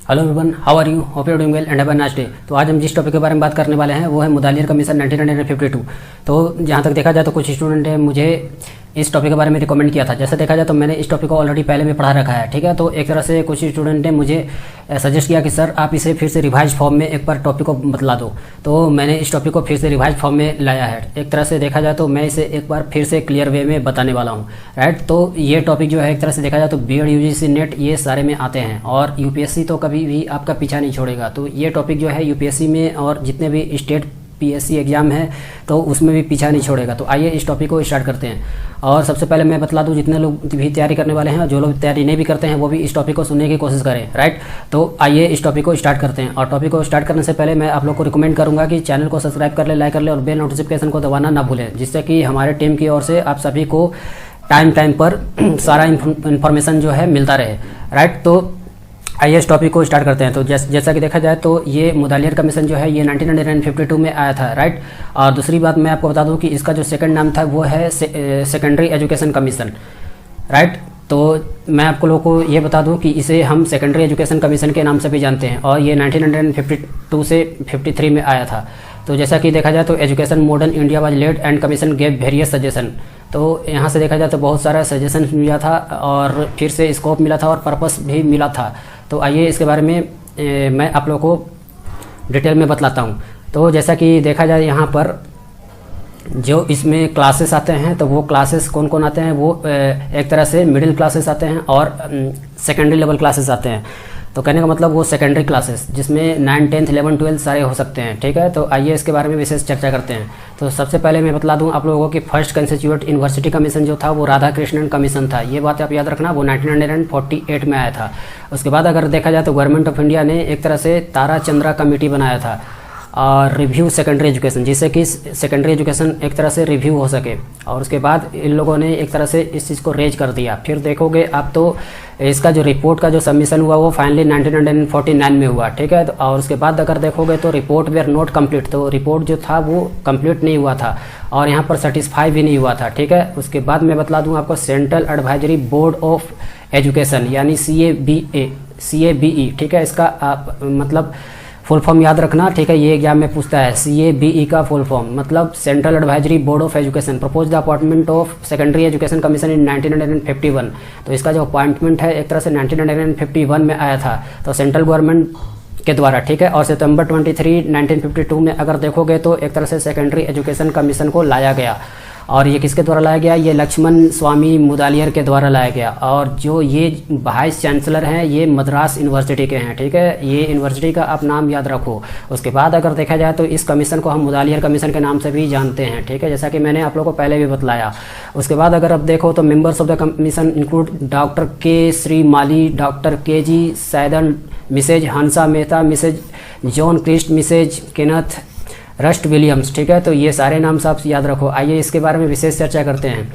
Hello everyone, how are you? Hope you doing well and have a nice day. तो आज हम जिस topic के बारे में बात करने वाले हैं वो है मुदालियर कमीशन 1952। तो जहाँ तक देखा जाए तो कुछ स्टूडेंट ने मुझे इस टॉपिक के बारे में रिकमेंड किया था। जैसे देखा जाए तो मैंने इस टॉपिक को ऑलरेडी पहले भी पढ़ा रखा है, ठीक है। तो एक तरह से कुछ स्टूडेंट ने मुझे सजेस्ट किया कि सर आप इसे फिर से रिवाइज फॉर्म में एक बार टॉपिक को बतला दो। तो मैंने इस टॉपिक को फिर से रिवाइज फॉर्म में लाया है। एक तरह से देखा जाए तो मैं इसे एक बार फिर से क्लियर वे में बताने वाला हूँ, राइट। तो ये टॉपिक जो है एक तरह से देखा जाए तो बीएड, यूजीसी, नेट ये सारे में आते हैं और यूपीएससी तो कभी भी आपका पीछा नहीं छोड़ेगा। तो ये टॉपिक जो है यूपीएससी में और जितने भी स्टेट पीएससी एग्जाम है तो उसमें भी पीछा नहीं छोड़ेगा। तो आइए इस टॉपिक को स्टार्ट करते हैं। और सबसे पहले मैं बतला दूं, जितने लोग भी तैयारी करने वाले हैं और जो लोग तैयारी नहीं भी करते हैं वो भी इस टॉपिक को सुनने की कोशिश करें, राइट। तो आइए इस टॉपिक को स्टार्ट करते हैं। और टॉपिक को स्टार्ट करने से पहले मैं आप लोग को रिकमेंड करूंगा कि चैनल को सब्सक्राइब कर ले, लाइक कर ले और बेल नोटिफिकेशन को दबाना ना भूलें, जिससे कि हमारे टीम की ओर से आप सभी को टाइम पर सारा इन्फॉर्मेशन जो है मिलता रहे, राइट। तो आइए इस टॉपिक को स्टार्ट करते हैं। तो जैसा कि देखा जाए तो ये मुदालियर कमीशन जो है ये 1952 में आया था, राइट। और दूसरी बात मैं आपको बता दूं कि इसका जो सेकंड नाम था वो है सेकेंडरी एजुकेशन कमीशन, राइट। तो मैं आपको लोगों को ये बता दूं कि इसे हम सेकेंडरी एजुकेशन कमीशन के नाम से भी जानते हैं और ये 1952 से 53 में आया था। तो जैसा कि देखा जाए तो education modern India was led and commission gave various suggestion. तो यहाँ से देखा जाए तो बहुत सारा सजेशन मिला था और फिर से स्कोप मिला था और पर्पस भी मिला था। तो आइए इसके बारे में मैं आप लोगों को डिटेल में बतलाता हूँ। तो जैसा कि देखा जाए यहाँ पर जो इसमें क्लासेस आते हैं तो वो क्लासेस कौन कौन आते हैं, वो एक तरह से मिडिल क्लासेस आते हैं और सेकेंडरी लेवल क्लासेस आते हैं। तो कहने का मतलब वो सेकेंडरी क्लासेस जिसमें 9, 10, 11, 12 सारे हो सकते हैं, ठीक है। तो आइए इसके बारे में विशेष चर्चा करते हैं। तो सबसे पहले मैं बतला दूं आप लोगों को कि फर्स्ट कंस्टिट्यूट यूनिवर्सिटी कमीशन जो था वो राधा कृष्णन कमीशन था। ये बात आप याद रखना, वो 1948 में आया था। उसके बाद अगर देखा जाए तो गवर्नमेंट ऑफ इंडिया ने एक तरह से तारा चंद्रा कमेटी बनाया था और रिव्यू सेकेंडरी एजुकेशन, जिससे कि सेकेंडरी एजुकेशन एक तरह से रिव्यू हो सके। और उसके बाद इन लोगों ने एक तरह से इस चीज़ को रेज कर दिया। फिर देखोगे आप तो इसका जो रिपोर्ट का जो सबमिशन हुआ वो फाइनली 1949 में हुआ, ठीक है। और उसके बाद अगर देखोगे तो रिपोर्ट वेयर नॉट कंप्लीट, तो रिपोर्ट जो था वो कंप्लीट नहीं हुआ था और यहाँ पर सेटिस्फाई भी नहीं हुआ था, ठीक है। उसके बाद मैं बतला दूँ आपको central advisory board of education यानी CABE, ठीक है। इसका आप मतलब फुल फॉर्म याद रखना, ठीक है। ये एग्जाम में पूछता है CABE का फुल फॉर्म मतलब central advisory board of education propose the appointment of secondary education commission इन 1951। तो इसका जो अपॉइंटमेंट है एक तरह से 1951 में आया था, तो सेंट्रल गवर्नमेंट के द्वारा, ठीक है। और सितंबर 23, 1952 में अगर देखोगे तो एक तरह से सेकेंडरी एजुकेशन कमीशन को लाया गया। और ये किसके द्वारा लाया गया? ये लक्ष्मण स्वामी मुदालियर के द्वारा लाया गया। और जो ये वाइस चांसलर हैं ये मद्रास यूनिवर्सिटी के हैं, ठीक है। ये यूनिवर्सिटी का आप नाम याद रखो। उसके बाद अगर देखा जाए तो इस कमीशन को हम मुदालियर कमीशन के नाम से भी जानते हैं, ठीक है, जैसा कि मैंने आप लोगों को पहले भी बतलाया। उसके बाद अगर अब देखो तो members of the commission include doctor K Shrimali, doctor KG Saiyidain, Mrs Hansa Mehta, Mrs John Christ, Mrs Kenneth Rust Williams, ठीक है। तो ये सारे नाम आप याद रखो। आइए इसके बारे में विशेष चर्चा करते हैं।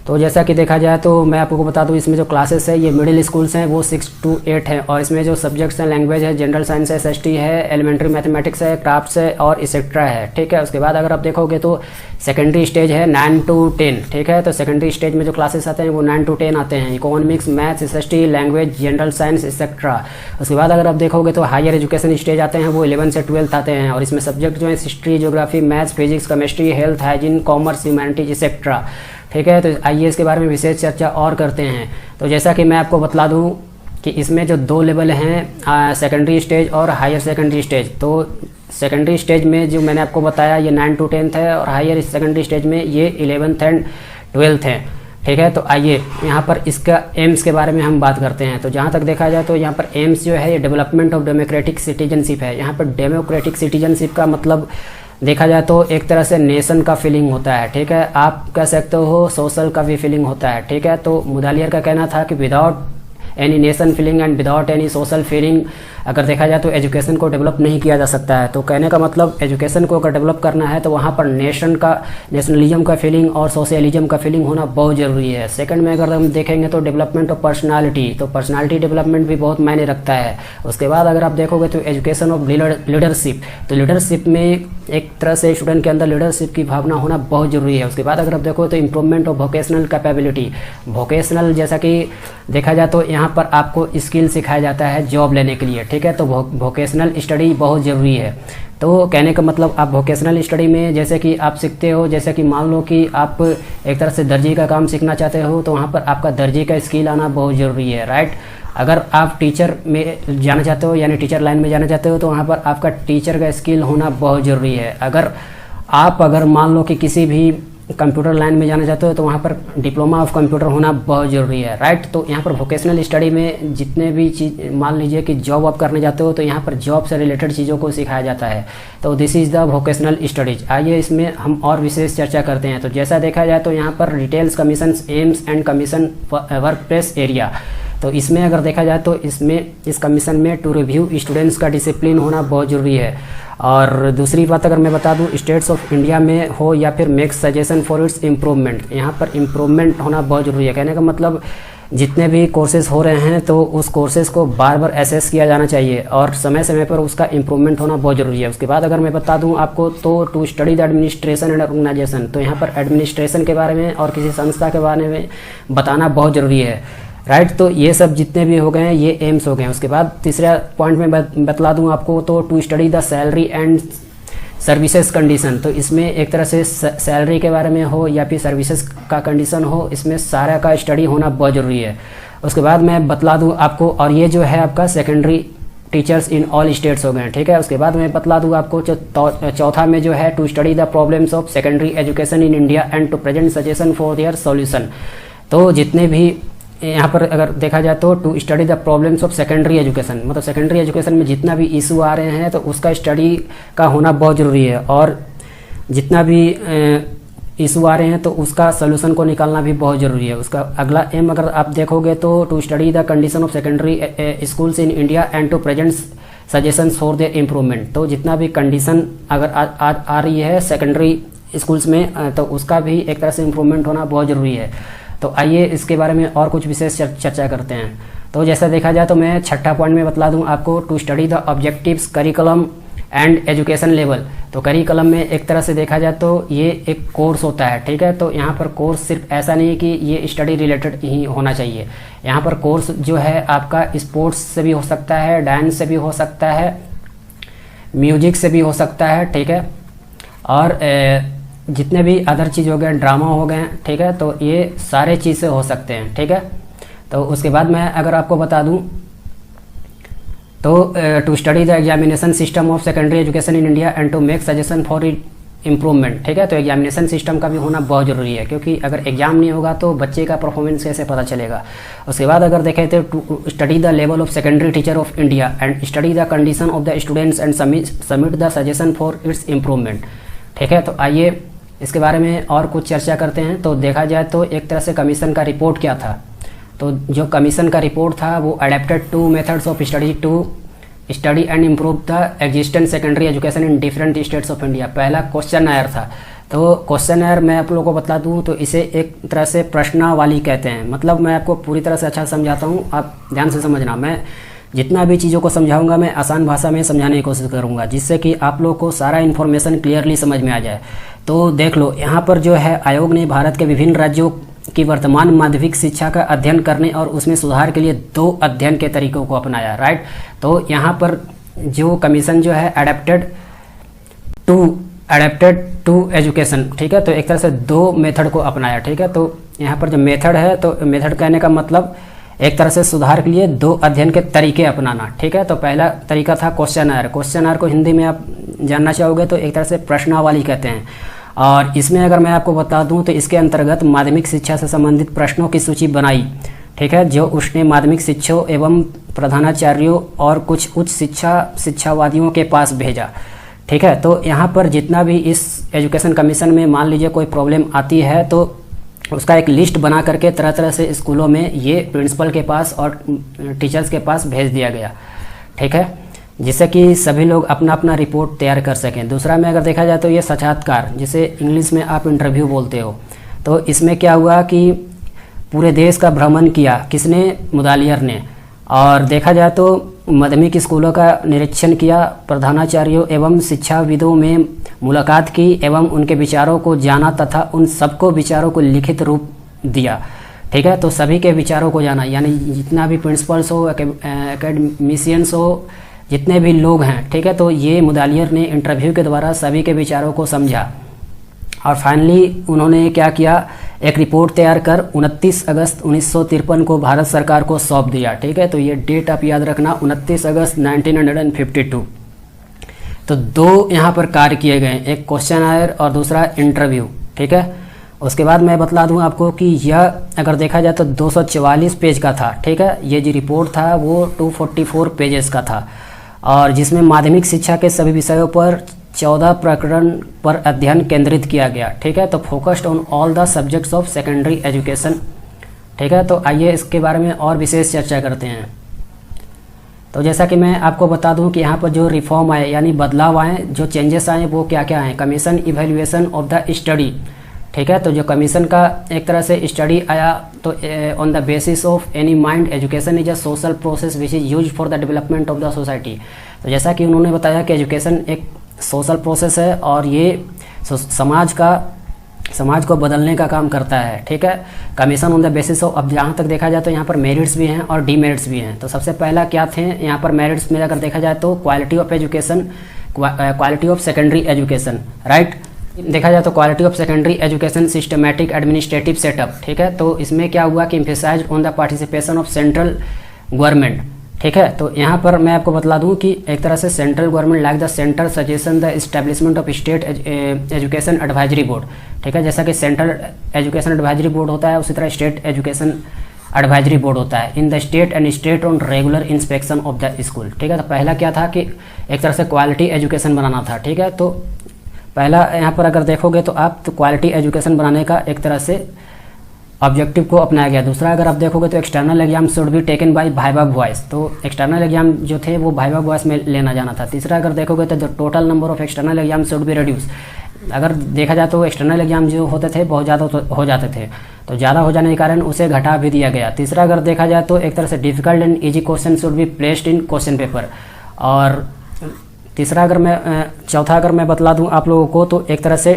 तो जैसा कि देखा जाए तो मैं आपको बता दूं इसमें जो क्लासेस है ये मिडिल स्कूल्स हैं वो 6 to 8 हैं और इसमें जो सब्जेक्ट्स हैं लैंग्वेज है, जनरल साइंस है, SST है, एलिमेंट्री मैथमेटिक्स है, क्राफ्ट्स है और एक्सेट्रा है, ठीक है। उसके बाद अगर आप देखोगे तो सेकेंडरी स्टेज है 9 to 10, ठीक है। तो सेकेंडरी स्टेज में जो क्लासेस आते हैं वो 9 to 10 आते हैं, economics, maths, SST, language, general science etcetera. उसके बाद अगर आप देखोगे तो हायर एजुकेशन स्टेज आते हैं वो 11 से 12 आते हैं और इसमें सब्जेक्ट जो है history, geography, maths, physics, chemistry, health, hygiene, commerce, humanities etcetera, ठीक है। तो आइए इसके बारे में विशेष चर्चा और करते हैं। तो जैसा कि मैं आपको बतला दूं कि इसमें जो 2 लेवल हैं, सेकेंडरी स्टेज और हायर सेकेंडरी स्टेज। तो सेकेंडरी स्टेज में जो मैंने आपको बताया ये 9 to 10 है और हायर सेकेंडरी स्टेज में ये 11th एंड 12th है, ठीक है। तो आइए यहाँ पर इसका एम्स के बारे में हम बात करते हैं। तो जहाँ तक देखा जाए तो यहाँ पर एम्स जो है ये डेवलपमेंट ऑफ डेमोक्रेटिक सिटीजनशिप है। यहाँ पर डेमोक्रेटिक सिटीजनशिप का मतलब देखा जाए तो एक तरह से नेशन का फीलिंग होता है, ठीक है। आप कह सकते हो सोशल का भी फीलिंग होता है, ठीक है। तो मुदालियर का कहना था कि without any nation feeling and without any social feeling अगर देखा जाए तो एजुकेशन को डेवलप नहीं किया जा सकता है। तो कहने का मतलब एजुकेशन को अगर डेवलप करना है तो वहाँ पर नेशनलिज्म का फीलिंग और सोशलिज्म का फीलिंग होना बहुत ज़रूरी है। सेकंड में अगर हम देखेंगे तो डेवलपमेंट ऑफ पर्सनालिटी, तो पर्सनालिटी डेवलपमेंट भी बहुत मायने रखता है। उसके बाद अगर आप देखोगे तो एजुकेशन ऑफ लीडरशिप, तो लीडरशिप में एक तरह से स्टूडेंट के अंदर लीडरशिप की भावना होना बहुत ज़रूरी है। उसके बाद अगर आप देखो तो improvement of vocational capability, vocational जैसा कि देखा जाए तो यहाँ पर आपको स्किल सिखाया जाता है जॉब लेने के लिए, ठीक ठीक है। तो वोकेशनल स्टडी बहुत ज़रूरी है। तो कहने का मतलब आप वोकेशनल स्टडी में जैसे कि आप सीखते हो, जैसे कि मान लो कि आप एक तरह से दर्जी का काम सीखना चाहते हो, तो वहाँ पर आपका दर्जी का स्किल आना बहुत ज़रूरी है, राइट। अगर आप टीचर में जाना चाहते हो यानी टीचर लाइन में जाना चाहते हो, तो वहाँ पर आपका टीचर का स्किल होना बहुत ज़रूरी है। अगर मान लो कि किसी भी कंप्यूटर लाइन में जाना चाहते हो, तो वहाँ पर डिप्लोमा ऑफ कंप्यूटर होना बहुत ज़रूरी है, राइट। तो यहाँ पर वोकेशनल स्टडी में जितने भी चीज़, मान लीजिए कि जॉब आप करने जाते हो, तो यहाँ पर जॉब से रिलेटेड चीज़ों को सिखाया जाता है। तो this is the vocational studies. आइए इसमें हम और विशेष चर्चा करते हैं। तो जैसा देखा जाए तो यहाँ पर details, commission, AIIMS and commission work place area. तो इसमें अगर देखा जाए तो इस कमीशन में टू रिव्यू स्टूडेंट्स का डिसिप्लिन होना बहुत ज़रूरी है। और दूसरी बात अगर मैं बता दूं, स्टेट्स ऑफ इंडिया में हो या फिर make suggestion for its improvement, यहाँ पर इम्प्रूवमेंट होना बहुत ज़रूरी है। कहने का मतलब जितने भी कोर्सेज हो रहे हैं तो उस कोर्सेज को बार बार एसेस किया जाना चाहिए और समय समय पर उसका इम्प्रूवमेंट होना बहुत ज़रूरी है। उसके बाद अगर मैं बता दूं आपको, तो to study the administration and organisation, तो यहाँ पर एडमिनिस्ट्रेशन के बारे में और किसी संस्था के बारे में बताना बहुत ज़रूरी है, राइट। तो ये सब जितने भी हो गए हैं ये एम्स हो गए हैं। उसके बाद तीसरा पॉइंट में बतला दूं आपको, तो to study the salary and services condition. तो इसमें एक तरह से सैलरी के बारे में हो या फिर सर्विसेज का कंडीशन हो, इसमें सारा का स्टडी होना बहुत ज़रूरी है। उसके बाद मैं बतला दूं आपको, और ये जो है आपका secondary teachers in all states हो गए, ठीक है। उसके बाद मैं बतला दूं आपको चौथा में जो है to study the problems of secondary education in India and to present suggestion for their solution. तो जितने भी यहाँ पर अगर देखा जाए तो to study the problems of secondary education, मतलब सेकेंडरी एजुकेशन में जितना भी इशू आ रहे हैं तो उसका स्टडी का होना बहुत ज़रूरी है। और जितना भी इशू आ रहे हैं तो उसका सोल्यूशन को निकालना भी बहुत ज़रूरी है। उसका अगला एम अगर आप देखोगे तो to study the condition of secondary schools in India and to present suggestions for their improvement. तो जितना भी कंडीशन अगर आ रही है सेकेंडरी स्कूल्स में, तो उसका भी एक तरह से इम्प्रूवमेंट होना बहुत ज़रूरी है। तो आइए इसके बारे में और कुछ विशेष चर्चा करते हैं। तो जैसा देखा जाए तो मैं छठा पॉइंट में बतला दूं आपको, to study the objectives, curriculum and education level. तो करिकुलम में एक तरह से देखा जाए तो ये एक कोर्स होता है, ठीक है। तो यहाँ पर कोर्स सिर्फ ऐसा नहीं कि ये स्टडी रिलेटेड ही होना चाहिए। यहाँ पर कोर्स जो है आपका स्पोर्ट्स से भी हो सकता है, डांस से भी हो सकता है, म्यूजिक से भी हो सकता है, ठीक है। और जितने भी अदर चीज़ हो गए, ड्रामा हो गए, ठीक है। तो ये सारे चीज़ से हो सकते हैं, ठीक है। तो उसके बाद मैं अगर आपको बता दूं तो to study the examination system of secondary education in India and to make suggestion for it improvement, ठीक है। तो एग्जामिनेशन सिस्टम का भी होना बहुत ज़रूरी है, क्योंकि अगर एग्जाम नहीं होगा तो बच्चे का परफॉर्मेंस कैसे पता चलेगा। उसके बाद अगर देखें तो to study the level of secondary teacher of India and study the condition of the students and submit the suggestion for its improvement, ठीक है। तो आइए इसके बारे में और कुछ चर्चा करते हैं। तो देखा जाए तो एक तरह से कमीशन का रिपोर्ट क्या था, तो जो कमीशन का रिपोर्ट था वो adapted to methods of study to study and improve the existent secondary education in different states of India. पहला क्वेश्चन आयर था। तो क्वेश्चन आयर मैं आप लोगों को बता दूं तो इसे एक तरह से प्रश्नावली कहते हैं। मतलब मैं आपको पूरी तरह से अच्छा समझाता हूँ, आप ध्यान से समझना। मैं जितना भी चीज़ों को समझाऊंगा मैं आसान भाषा में समझाने की कोशिश करूंगा, जिससे कि आप लोग को सारा इन्फॉर्मेशन क्लियरली समझ में आ जाए। तो देख लो, यहाँ पर जो है आयोग ने भारत के विभिन्न राज्यों की वर्तमान माध्यमिक शिक्षा का अध्ययन करने और उसमें सुधार के लिए 2 अध्ययन के तरीकों को अपनाया, राइट। तो यहाँ पर जो कमीशन जो है अडेप्टेड टू एजुकेशन, ठीक है। तो एक तरह से 2 मेथड को अपनाया, ठीक है। तो यहाँ पर जो मेथड है, तो मेथड कहने का मतलब एक तरह से सुधार के लिए 2 अध्ययन के तरीके अपनाना, ठीक है। तो पहला तरीका था क्वेश्चन आयर। क्वेश्चन आयर को हिंदी में आप जानना चाहोगे तो एक तरह से प्रश्नावली कहते हैं। और इसमें अगर मैं आपको बता दूं तो इसके अंतर्गत माध्यमिक शिक्षा से संबंधित प्रश्नों की सूची बनाई, ठीक है, जो उसने माध्यमिक शिक्षकों एवं प्रधानाचार्यों और कुछ उच्च शिक्षावादियों के पास भेजा, ठीक है। तो यहाँ पर जितना भी इस एजुकेशन कमीशन में मान लीजिए कोई प्रॉब्लम आती है तो उसका एक लिस्ट बना करके तरह तरह से स्कूलों में ये प्रिंसिपल के पास और टीचर्स के पास भेज दिया गया, ठीक है, जिससे कि सभी लोग अपना अपना रिपोर्ट तैयार कर सकें। दूसरा में अगर देखा जाए तो ये साक्षात्कार, जिसे इंग्लिश में आप इंटरव्यू बोलते हो, तो इसमें क्या हुआ कि पूरे देश का भ्रमण किया, किसने, मुदालियर ने। और देखा जाए तो माध्यमिक स्कूलों का निरीक्षण किया, प्रधानाचार्यों एवं शिक्षाविदों में मुलाकात की एवं उनके विचारों को जाना तथा उन सबको विचारों को लिखित रूप दिया, ठीक है। तो सभी के विचारों को जाना, यानी जितना भी प्रिंसिपल्स हो, एकेडमिशियंस हो, जितने भी लोग हैं, ठीक है। तो ये मुदालियर ने इंटरव्यू के द्वारा सभी के विचारों को समझा और फाइनली उन्होंने क्या किया, एक रिपोर्ट तैयार कर 29 अगस्त 1953 को भारत सरकार को सौंप दिया, ठीक है। तो ये डेट आप याद रखना, 29 अगस्त 1952। तो दो यहाँ पर कार्य किए गए, एक क्वेश्चन आयर और दूसरा इंटरव्यू, ठीक है। उसके बाद मैं बतला दूं आपको कि यह अगर देखा जाए तो 244 पेज का था, ठीक है। ये जो रिपोर्ट था वो 244 पेजेस का था और जिसमें माध्यमिक शिक्षा के सभी विषयों पर 14 प्रकरण पर अध्ययन केंद्रित किया गया, ठीक है। तो focused on all the subjects of secondary education, ठीक है। तो आइए इसके बारे में और विशेष चर्चा करते हैं। तो जैसा कि मैं आपको बता दूं कि यहाँ पर जो रिफॉर्म आए यानी बदलाव आए, जो चेंजेस आए वो क्या क्या हैं। Commission evaluation of the study, ठीक है। तो जो कमीशन का एक तरह से स्टडी आया, तो on the basis of any mind education is a social process which is use for the development of the society. तो जैसा कि उन्होंने बताया कि एजुकेशन एक सोशल प्रोसेस है और ये समाज को बदलने का काम करता है, ठीक है। Commission on the basis of, अब जहाँ तक देखा जाए तो यहाँ पर मेरिट्स भी हैं और डीमेरिट्स भी हैं। तो सबसे पहला क्या थे यहाँ पर मेरिट्स में अगर देखा जाए तो quality of education, quality of secondary education, right. देखा जाए तो quality of secondary education, systematic administrative setup, ठीक है। तो इसमें क्या हुआ कि emphasise on the participation of central government, ठीक है। तो यहाँ पर मैं आपको बतला दूँ कि एक तरह से central government like the centre suggestion the establishment of state education advisory board, ठीक है। जैसा कि सेंट्रल एजुकेशन एडवाइजरी बोर्ड होता है उसी तरह स्टेट एजुकेशन एडवाइजरी बोर्ड होता है in the state and state on regular inspection of the school, ठीक है। तो पहला क्या था कि एक तरह से क्वालिटी एजुकेशन बनाना था, ठीक है। तो पहला यहाँ पर अगर देखोगे तो आप तो क्वालिटी एजुकेशन बनाने का एक तरह से ऑब्जेक्टिव को अपनाया गया। दूसरा अगर आप देखोगे तो external exam should be taken by viva voice, तो एक्सटर्नल एग्जाम जो थे वो वाइवा वॉइस में लेना जाना था। तीसरा अगर देखोगे तो the total number of external exam should be reduce. अगर देखा जाए तो एक्सटर्नल एग्जाम जो होते थे बहुत ज़्यादा हो जाते थे, तो ज़्यादा हो जाने के कारण उसे घटा भी दिया गया। तीसरा अगर देखा जाए तो एक तरह से difficult and easy question should be placed in question paper. और चौथा अगर मैं बतला दूं आप लोगों को तो एक तरह से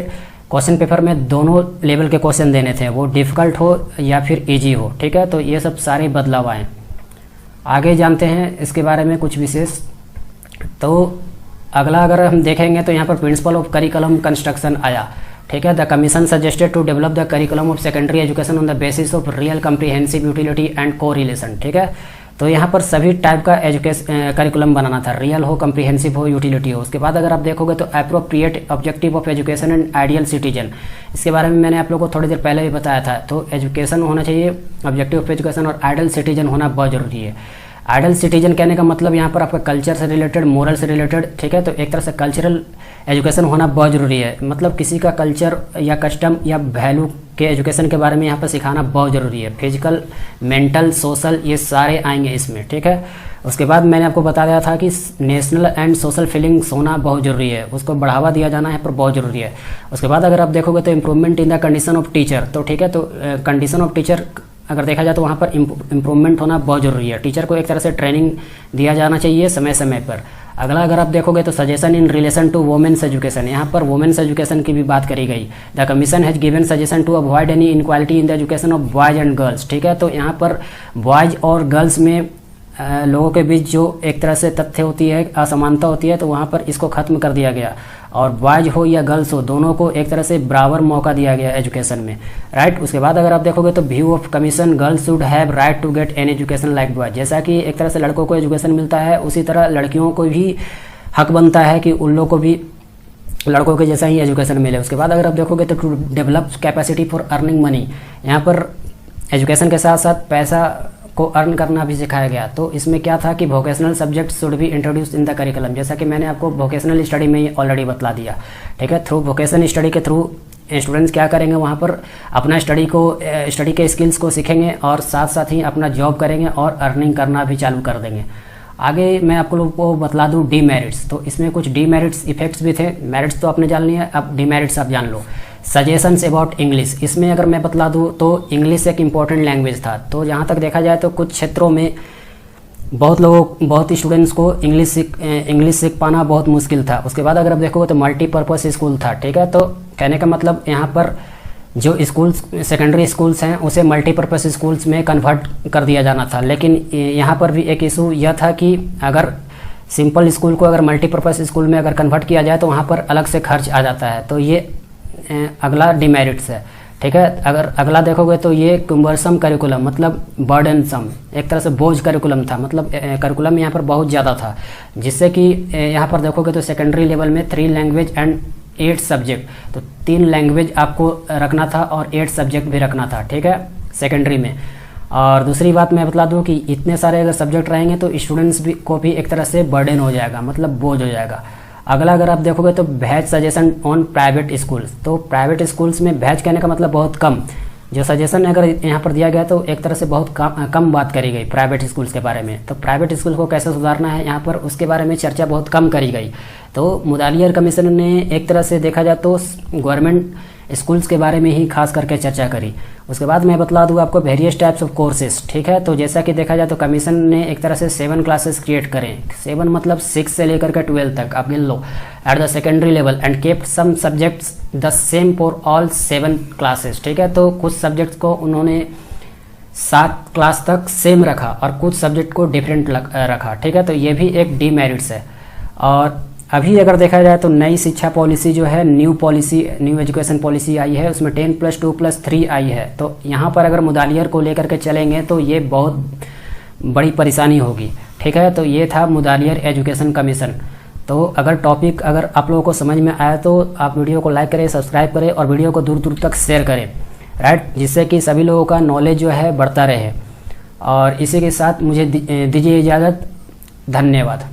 क्वेश्चन पेपर में दोनों लेवल के क्वेश्चन देने थे, वो डिफ़िकल्ट हो या फिर इजी हो, ठीक है। तो ये सब सारे बदलाव आए। आगे जानते हैं इसके बारे में कुछ विशेष। तो अगला अगर हम देखेंगे तो यहाँ पर प्रिंसिपल ऑफ करिकुलम कंस्ट्रक्शन आया, ठीक है। The commission suggested to develop the curriculum of secondary education on the basis of real comprehensive utility and correlation, ठीक है। तो यहाँ पर सभी टाइप का एजुकेशन करिकुलम बनाना था, रियल हो, कम्प्रीहेंसिव हो, यूटिलिटी हो। उसके बाद अगर आप देखोगे तो appropriate objective of education and ideal citizen, इसके बारे में मैंने आप लोगों को थोड़ी देर पहले भी बताया था। तो एजुकेशन होना चाहिए, ऑब्जेक्टिव ऑफ एजुकेशन और आइडियल सिटीजन होना बहुत जरूरी है। आइडियल सिटीजन कहने का मतलब यहाँ पर आपका कल्चर से रिलेटेड, मोरल से रिलेटेड, ठीक है। तो एक तरह से कल्चरल एजुकेशन होना बहुत ज़रूरी है, मतलब किसी का कल्चर या कस्टम या वैल्यू के एजुकेशन के बारे में यहाँ पर सिखाना बहुत ज़रूरी है। फिजिकल, मेंटल, सोशल ये सारे आएंगे इसमें, ठीक है। उसके बाद मैंने आपको बता दिया था कि नेशनल एंड सोशल फीलिंग्स होना बहुत ज़रूरी है, उसको बढ़ावा दिया जाना यहाँ पर बहुत ज़रूरी है। उसके बाद अगर आप देखोगे तो improvement in the condition of teacher, तो ठीक है। तो कंडीशन ऑफ टीचर अगर देखा जाए तो वहाँ पर इम्प्रूवमेंट होना बहुत ज़रूरी है। टीचर को एक तरह से ट्रेनिंग दिया जाना चाहिए समय समय पर। अगला अगर आप देखोगे तो suggestion in relation to women's education, यहाँ पर वुमेन्स एजुकेशन की भी बात करी गई। The commission has given suggestion to avoid any inequality in the education of boys and girls, ठीक है। तो यहाँ पर बॉयज और गर्ल्स में लोगों के बीच जो एक तरह से तथ्य होती है, असमानता होती है, तो वहाँ पर इसको खत्म कर दिया गया और बॉयज हो या गर्ल्स हो दोनों को एक तरह से बराबर मौका दिया गया एजुकेशन में, राइट। उसके बाद अगर आप देखोगे तो view of commission, girls should have right to get an education like boys, जैसा कि एक तरह से लड़कों को एजुकेशन मिलता है उसी तरह लड़कियों को भी हक बनता है कि उन लोगों को भी लड़कों के जैसा ही एजुकेशन मिले। उसके बाद अगर आप देखोगे तो to develop capacity for earning money, यहाँ पर एजुकेशन के साथ साथ पैसा को अर्न करना भी सिखाया गया। तो इसमें क्या था कि vocational subject should be introduce in the curriculum, जैसा कि मैंने आपको वोकेशनल स्टडी में ऑलरेडी बतला दिया, ठीक है। थ्रू वोकेशनल स्टडी के थ्रू स्टूडेंट्स क्या करेंगे, वहाँ पर अपना स्टडी के स्किल्स को सीखेंगे और साथ साथ ही अपना जॉब करेंगे और अर्निंग करना भी चालू कर देंगे। आगे मैं आप लोगों को बतला दूँ डीमेरिट्स, तो इसमें कुछ डीमेरिट्स इफेक्ट्स भी थे। मेरिट्स तो आपने जान लिया, अब डीमेरिट्स आप जान लो। सजेशंस अबाउट इंग्लिश, इसमें अगर मैं बतला दूँ तो इंग्लिश एक इम्पॉर्टेंट लैंग्वेज था। तो जहाँ तक देखा जाए तो कुछ क्षेत्रों में बहुत स्टूडेंट्स को इंग्लिश सीख पाना बहुत मुश्किल था। उसके बाद अगर आप देखोगे तो मल्टीपर्पज़ स्कूल था, ठीक है। तो कहने का मतलब यहाँ पर जो स्कूल्स, सेकेंडरी स्कूल्स हैं उसे मल्टीपर्पज़ स्कूल्स में कन्वर्ट कर दिया जाना था। लेकिन यहाँ पर भी एक इशू यह था कि अगर सिंपल स्कूल को अगर मल्टीपर्पज़ स्कूल में अगर कन्वर्ट किया जाए तो वहाँ पर अलग से खर्च आ जाता है। तो ये अगला डिमेरिट्स है, ठीक है। अगर अगला देखोगे तो ये कुम्बरसम करिकुलम, मतलब बर्डनसम, एक तरह से बोझ करिकुलम था, मतलब करिकुलम यहाँ पर बहुत ज़्यादा था, जिससे कि यहाँ पर देखोगे तो सेकेंडरी लेवल में 3 लैंग्वेज एंड 8 सब्जेक्ट, तो 3 लैंग्वेज आपको रखना था और 8 सब्जेक्ट भी रखना था, ठीक है, सेकेंडरी में। और दूसरी बात मैं बता दूं कि इतने सारे अगर सब्जेक्ट रहेंगे तो स्टूडेंट्स भी को भी एक तरह से बर्डन हो जाएगा, मतलब बोझ हो जाएगा। अगला अगर आप देखोगे तो batch suggestion on private schools, तो प्राइवेट स्कूल्स में बैच कहने का मतलब बहुत कम, जो सजेशन अगर यहाँ पर दिया गया तो एक तरह से बहुत कम बात करी गई प्राइवेट स्कूल्स के बारे में। तो प्राइवेट स्कूल को कैसे सुधारना है यहाँ पर, उसके बारे में चर्चा बहुत कम करी गई। तो मुदालियर कमीशन ने एक तरह से देखा जाए तो गवर्नमेंट स्कूल्स के बारे में ही खास करके चर्चा करी। उसके बाद मैं बतला दूँ आपको वेरियस टाइप्स ऑफ कोर्सेज, ठीक है। तो जैसा कि देखा जाए तो कमीशन ने एक तरह से 7 क्लासेस क्रिएट करें, 7 मतलब 6 से लेकर के 12 तक आप गिन लो, at the secondary level, and kept some subjects the same for all 7 classes, ठीक है। तो कुछ सब्जेक्ट्स को उन्होंने 7 क्लास तक सेम रखा और कुछ सब्जेक्ट को डिफरेंट रखा, ठीक है। तो ये भी एक डीमेरिट्स है। और अभी अगर देखा जाए तो नई शिक्षा पॉलिसी जो है, न्यू एजुकेशन पॉलिसी आई है, उसमें 10+2+3 आई है। तो यहाँ पर अगर मुदालियर को लेकर के चलेंगे तो ये बहुत बड़ी परेशानी होगी, ठीक है। तो ये था मुदालियर एजुकेशन कमीशन। तो अगर टॉपिक अगर आप लोगों को समझ में आया तो आप वीडियो को लाइक करें, सब्सक्राइब करें और वीडियो को दूर दूर तक शेयर करें, राइट, जिससे कि सभी लोगों का नॉलेज जो है बढ़ता रहे। और इसी के साथ मुझे दीजिए इजाज़त, धन्यवाद।